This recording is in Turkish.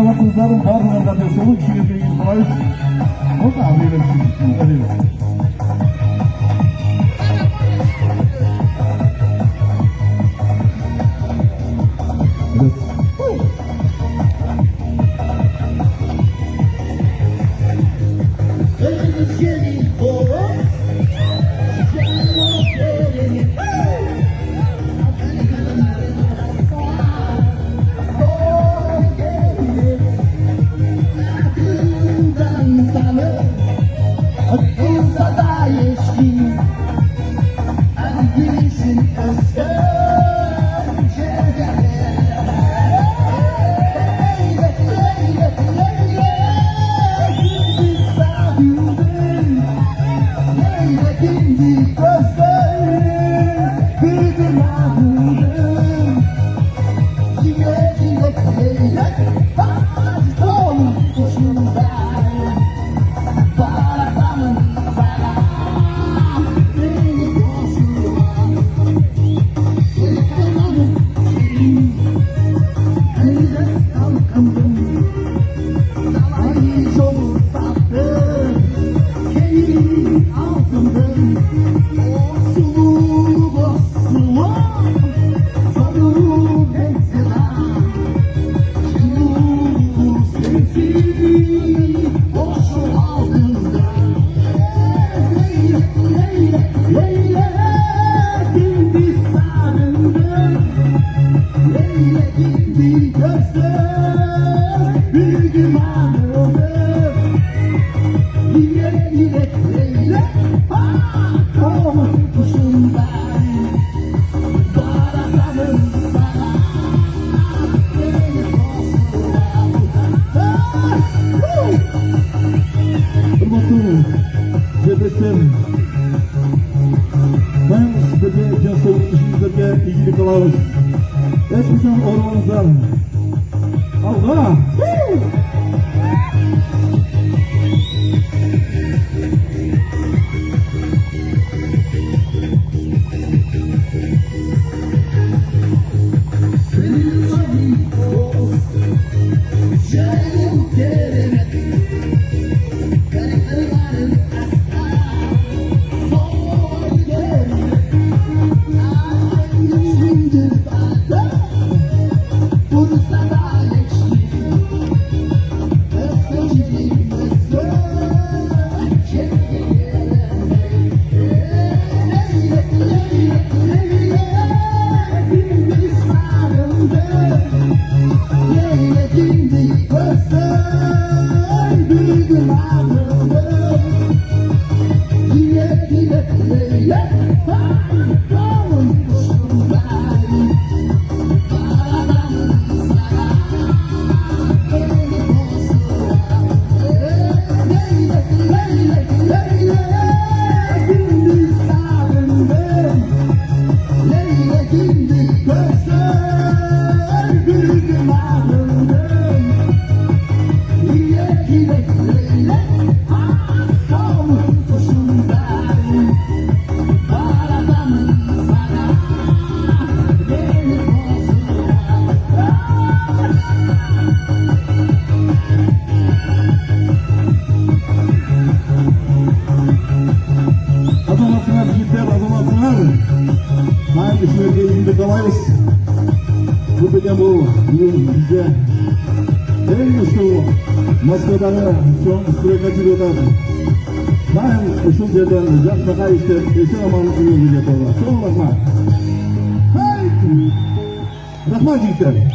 va qizlarim baridan da so'ng ishga kelgan qo'yib. O'ta amirlar. Ben sizlerge can soğuk işinizlerge ilgili kalalım. Geçmişten ormanızdan. Allah! Hangi işlerge ilgili kalayız? Bu bilgen bu bizde en meşhur Moskva'da çok sürekli yürüyorlar. Ben şu yerden yaşlığa işte eşin amanlıklı yolu yapıyorlar. Çok bakma. Hey! Rahman Cikter.